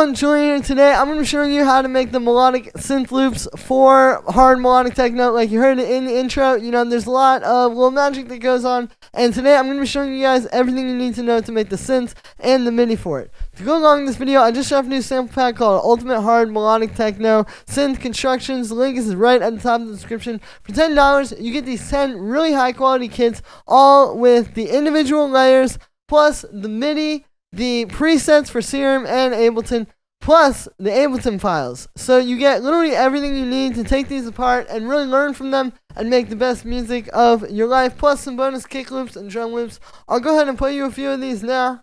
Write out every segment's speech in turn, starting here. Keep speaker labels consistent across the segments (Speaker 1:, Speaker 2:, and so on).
Speaker 1: everyone, Julian here. Today I'm going to be showing you how to make the melodic synth loops for hard melodic techno. Like you heard it in the intro, you know, there's a lot of little magic that goes on. And today I'm going to be showing you guys everything you need to know to make the synths and the MIDI for it. To go along with this video, I just shot a new sample pack called Ultimate Hard Melodic Techno Synth Constructions. The link is right at the top of the description. For $10, you get these 10 really high quality kits, all with the individual layers, plus the MIDI, the presets for Serum and Ableton, plus the Ableton files. So you get literally everything you need to take these apart and really learn from them and make the best music of your life, plus some bonus kick loops and drum loops. I'll go ahead and play you a few of these now.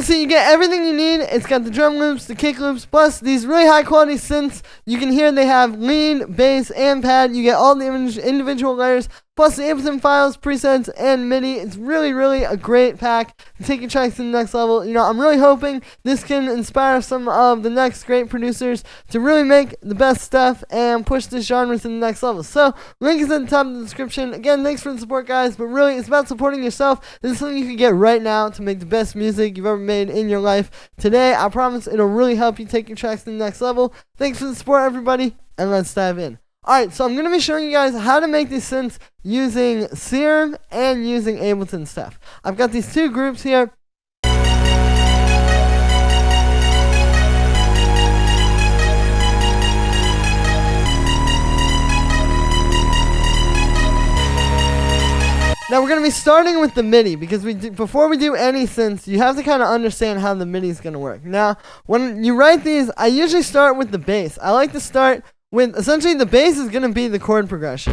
Speaker 1: So you get everything you need. It's got the drum loops, the kick loops, plus these really high quality synths. You can hear they have lead, bass, and pad. You get all the individual layers, plus the Ableton files, presets, and MIDI. It's really a great pack to take your tracks to the next level. You know, I'm really hoping this can inspire some of the next great producers to really make the best stuff and push this genre to the next level. So, link is at the top of the description. Again, thanks for the support, guys, but really, it's about supporting yourself. This is something you can get right now to make the best music you've ever made in your life. Today, I promise it'll really help you take your tracks to the next level. Thanks for the support, everybody, and let's dive in. Alright, so I'm going to be showing you guys how to make these synths using Serum and using Ableton stuff. I've got these two groups here. Now we're going to be starting with the MIDI because before we do any synths, you have to kind of understand how the MIDI is going to work. Now, when you write these, I usually start with the bass. I like to start with, essentially the bass is going to be the chord progression.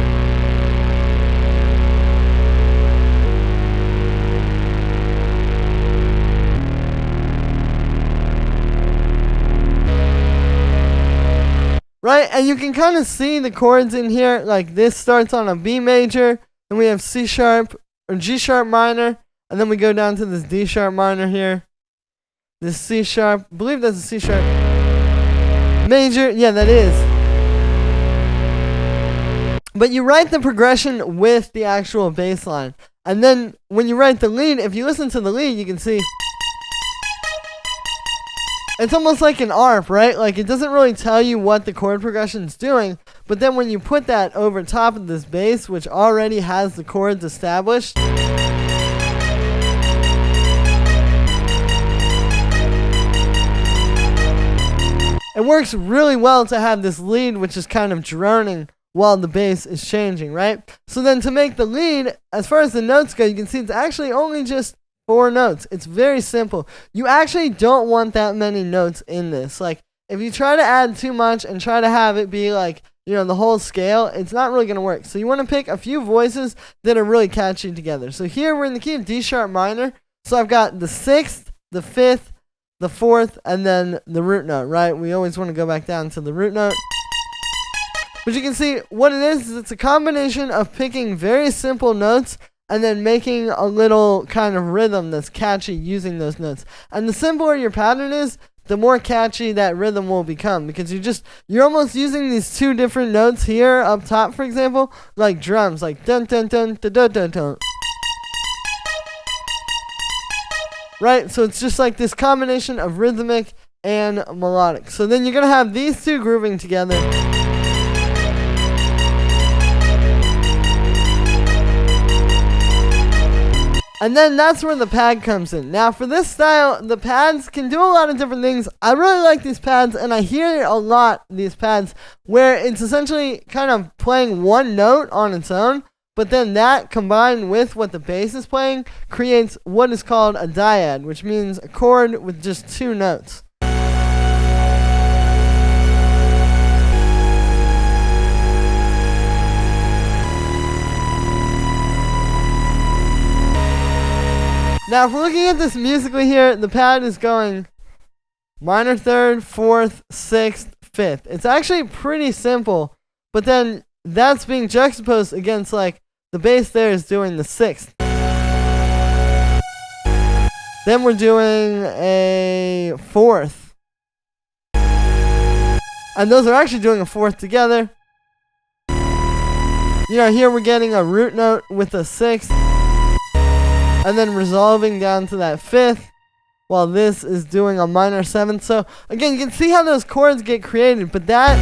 Speaker 1: Right, and you can kind of see the chords in here, like this starts on a B major, then we have C sharp, or G sharp minor, and then we go down to this D sharp minor here, this C sharp, I believe that's a C sharp major, yeah that is. But you write the progression with the actual bass line. And then when you write the lead, if you listen to the lead, you can see it's almost like an ARP, right? Like it doesn't really tell you what the chord progression's doing, but then when you put that over top of this bass, which already has the chords established, it works really well to have this lead which is kind of droning while the bass is changing, right? So then to make the lead, as far as the notes go, you can see it's actually only just 4 notes. It's very simple. You actually don't want that many notes in this. Like, if you try to add too much and try to have it be like, you know, the whole scale, it's not really going to work. So you want to pick a few voices that are really catchy together. So here we're in the key of D sharp minor. So I've got the 6th, the 5th, the 4th, and then the root note, right? We always want to go back down to the root note. But you can see what it is it's a combination of picking very simple notes and then making a little kind of rhythm that's catchy using those notes. And the simpler your pattern is, the more catchy that rhythm will become, because you're almost using these two different notes here up top, for example, like drums, like dun dun dun dun dun dun dun. Right? So it's just like this combination of rhythmic and melodic. So then you're going to have these two grooving together. And then that's where the pad comes in. Now for this style, the pads can do a lot of different things. I really like these pads, and I hear a lot, these pads, where it's essentially kind of playing one note on its own, but then that combined with what the bass is playing creates what is called a dyad, which means a chord with just 2 notes. Now, if we're looking at this musically here, the pad is going minor 3rd, 4th, 6th, 5th. It's actually pretty simple, but then that's being juxtaposed against like the bass there is doing the sixth. Then we're doing a fourth. And those are actually doing a fourth together. You know, here we're getting a root note with a sixth. And then resolving down to that fifth. While this is doing a minor seventh. So, again, you can see how those chords get created. But that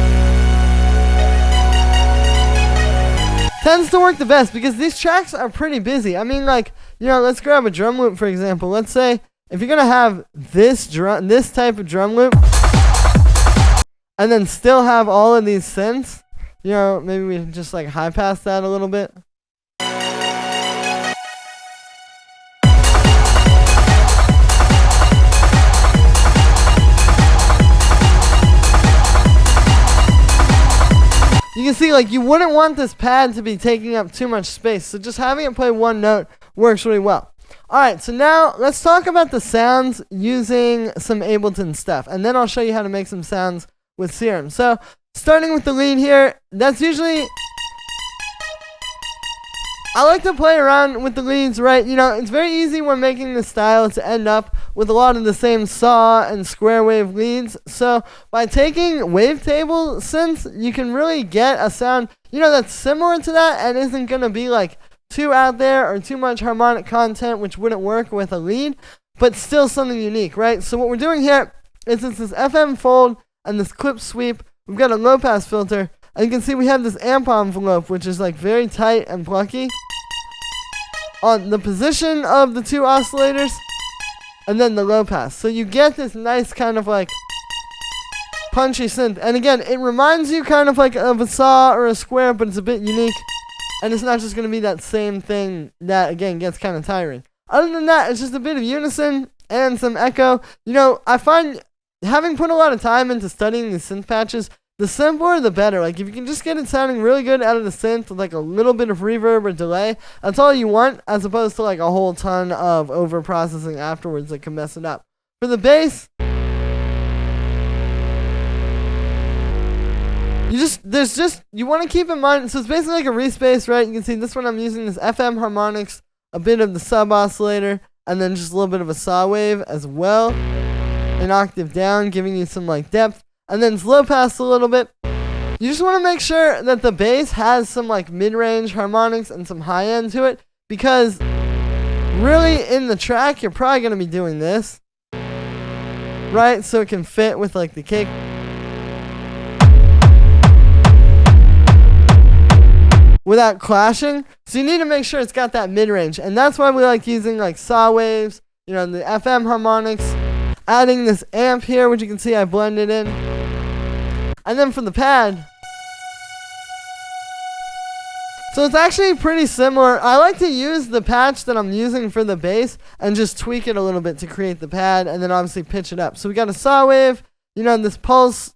Speaker 1: tends to work the best because these tracks are pretty busy. I mean, like, you know, let's grab a drum loop, for example. Let's say if you're going to have this type of drum loop and then still have all of these synths, you know, maybe we can just like high pass that a little bit. You can see, like, you wouldn't want this pad to be taking up too much space, so just having it play one note works really well. Alright, so now let's talk about the sounds using some Ableton stuff, and then I'll show you how to make some sounds with Serum. So, starting with the lead here, that's usually... I like to play around with the leads, right? You know, it's very easy when making this style to end up with a lot of the same saw and square wave leads. So by taking wavetable synths, you can really get a sound, you know, that's similar to that and isn't going to be like too out there or too much harmonic content, which wouldn't work with a lead, but still something unique, right? So what we're doing here is it's this FM fold and this clip sweep. We've got a low pass filter. And you can see we have this amp envelope, which is like very tight and plucky on the position of the two oscillators, and then the low pass. So you get this nice kind of like punchy synth. And again, it reminds you kind of like of a saw or a square, but it's a bit unique. And it's not just going to be that same thing that, again, gets kind of tiring. Other than that, it's just a bit of unison and some echo. You know, I find having put a lot of time into studying these synth patches, the simpler the better. Like, if you can just get it sounding really good out of the synth with like a little bit of reverb or delay, that's all you want, as opposed to like a whole ton of over processing afterwards that can mess it up. For the bass, you want to keep in mind, so it's basically like a respace, right? You can see this one I'm using this FM harmonics, a bit of the sub oscillator, and then just a little bit of a saw wave as well, an octave down, giving you some like depth. And then slow pass a little bit. You just want to make sure that the bass has some like mid-range harmonics and some high end to it, because really in the track you're probably going to be doing this, right? So it can fit with like the kick. Without clashing. So you need to make sure it's got that mid-range. And that's why we like using like saw waves, you know, the FM harmonics. Adding this amp here, which you can see I blended in. And then for the pad, so it's actually pretty similar. I like to use the patch that I'm using for the bass and just tweak it a little bit to create the pad, and then obviously pitch it up. So we got a saw wave, you know, this pulse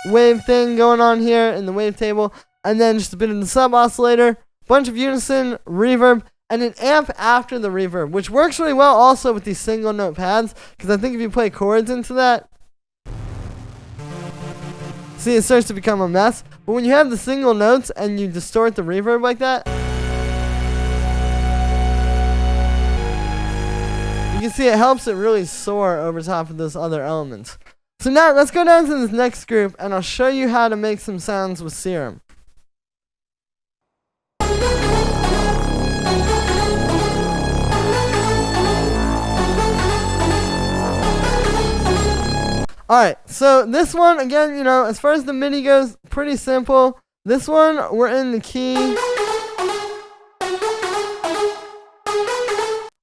Speaker 1: wave thing going on here in the wavetable, and then just a bit of the sub oscillator, bunch of unison, reverb, and an amp after the reverb, which works really well also with these single note pads, because I think if you play chords into that, see, it starts to become a mess. But when you have the single notes and you distort the reverb like that, you can see it helps it really soar over top of those other elements. So now let's go down to this next group and I'll show you how to make some sounds with Serum. Alright, so this one, again, you know, as far as the MIDI goes, pretty simple. This one, we're in the key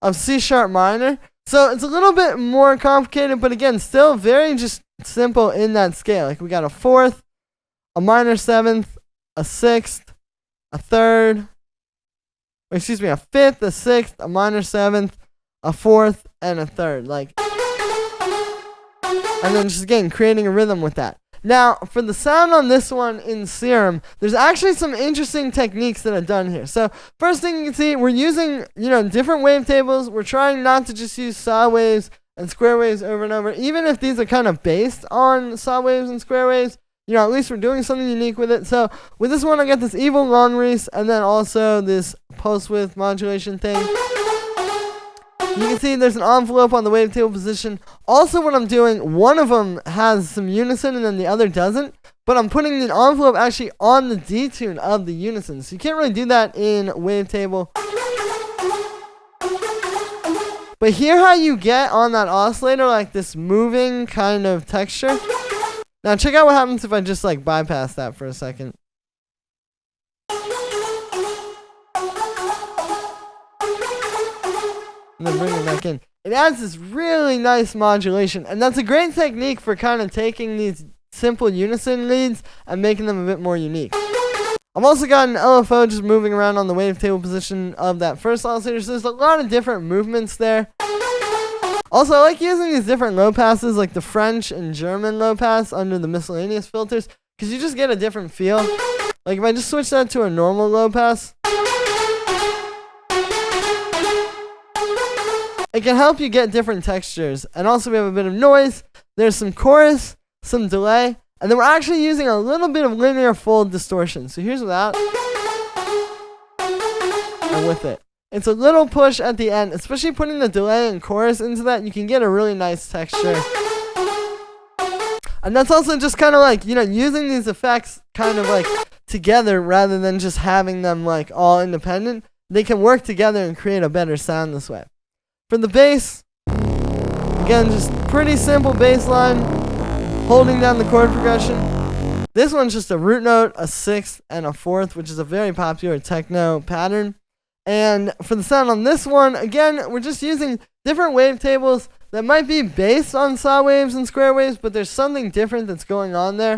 Speaker 1: of C sharp minor. So it's a little bit more complicated, but again, still very just simple in that scale. Like we got a fourth, a minor seventh, a sixth, a third, a fifth, a sixth, a minor seventh, a fourth, and a third. Like, and then just again creating a rhythm with that. Now, for the sound on this one in Serum, there's actually some interesting techniques that I've done here. So, first thing you can see, we're using, you know, different wavetables. We're trying not to just use saw waves and square waves over and over. Even if these are kind of based on saw waves and square waves, you know, at least we're doing something unique with it. So with this one, I got this evil long reese, and then also this pulse width modulation thing. You can see there's an envelope on the wavetable position. Also, what I'm doing, one of them has some unison and then the other doesn't. But I'm putting the envelope actually on the detune of the unison. So you can't really do that in wavetable. But hear how you get on that oscillator like this moving kind of texture. Now check out what happens if I just like bypass that for a second. And then bring it back in. It adds this really nice modulation. And that's a great technique for kind of taking these simple unison leads and making them a bit more unique. I've also got an LFO just moving around on the wavetable position of that first oscillator. So there's a lot of different movements there. Also, I like using these different low passes, like the French and German low pass under the miscellaneous filters, because you just get a different feel. Like if I just switch that to a normal low pass, it can help you get different textures. And also we have a bit of noise, there's some chorus, some delay, and then we're actually using a little bit of linear fold distortion. So here's without, and with it. It's a little push at the end, especially putting the delay and chorus into that, you can get a really nice texture. And that's also just kind of like, you know, using these effects kind of like together rather than just having them like all independent. They can work together and create a better sound this way. For the bass, again, just pretty simple bass line, holding down the chord progression. This one's just a root note, a sixth, and a fourth, which is a very popular techno pattern. And for the sound on this one, again, we're just using different wavetables that might be based on saw waves and square waves, but there's something different that's going on there.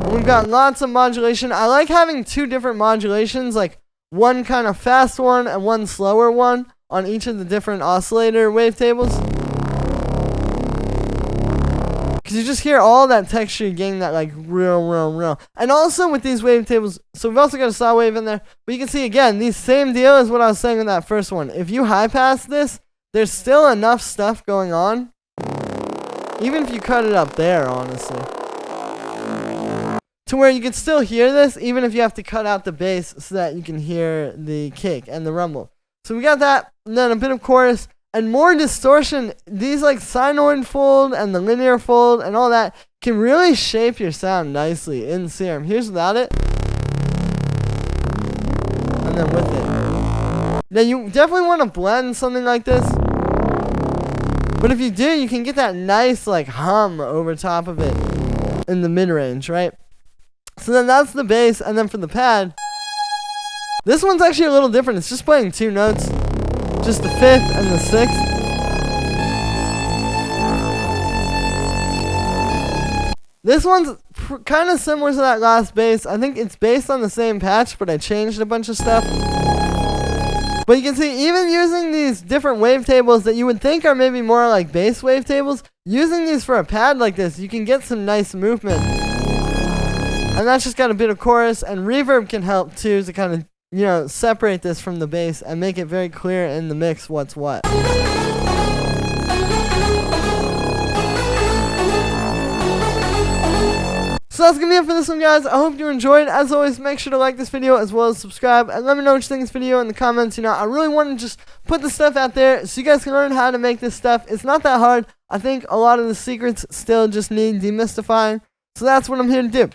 Speaker 1: And we've got lots of modulation. I like having two different modulations, like one kind of fast one and one slower one on each of the different oscillator wavetables. Because you just hear all that texture, getting that like real. And also with these wavetables, so we've also got a saw wave in there, but you can see again, these same deal as what I was saying in that first one. If you high pass this, there's still enough stuff going on, even if you cut it up there, honestly, to where you can still hear this, even if you have to cut out the bass so that you can hear the kick and the rumble. So we got that, and then a bit of chorus. And more distortion, these like sinoid fold and the linear fold and all that can really shape your sound nicely in Serum. Here's without it. And then with it. Now you definitely want to blend something like this. But if you do, you can get that nice like hum over top of it in the mid-range, right? So then that's the bass, and then for the pad, this one's actually a little different. It's just playing two notes. Just the fifth and the sixth. This one's kind of similar to that last bass. I think it's based on the same patch, but I changed a bunch of stuff. But you can see, even using these different wavetables that you would think are maybe more like bass wavetables, using these for a pad like this, you can get some nice movement. And that's just got a bit of chorus, and reverb can help too to kind of, you know, separate this from the bass and make it very clear in the mix what's what. So that's going to be it for this one, guys. I hope you enjoyed. As always, make sure to like this video as well as subscribe. And let me know what you think of this video in the comments. You know, I really want to just put the stuff out there so you guys can learn how to make this stuff. It's not that hard. I think a lot of the secrets still just need demystifying. So that's what I'm here to do.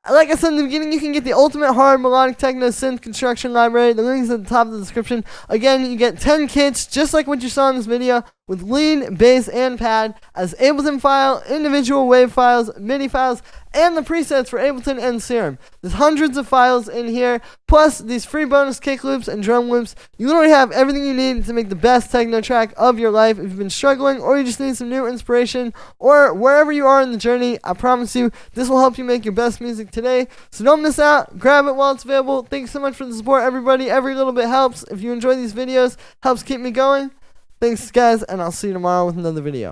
Speaker 1: Like I said in the beginning, you can get the ultimate hard melodic techno synth construction library. The link is at the top of the description. Again, you get 10 kits, just like what you saw in this video, with lead, bass, and pad, as Ableton file, individual wave files, MIDI files, and the presets for Ableton and Serum. There's hundreds of files in here, plus these free bonus kick loops and drum loops. You literally have everything you need to make the best techno track of your life. If you've been struggling, or you just need some new inspiration, or wherever you are in the journey, I promise you, this will help you make your best music today. So don't miss out. Grab it while it's available. Thanks so much for the support, everybody. Every little bit helps. If you enjoy these videos, helps keep me going. Thanks, guys, and I'll see you tomorrow with another video.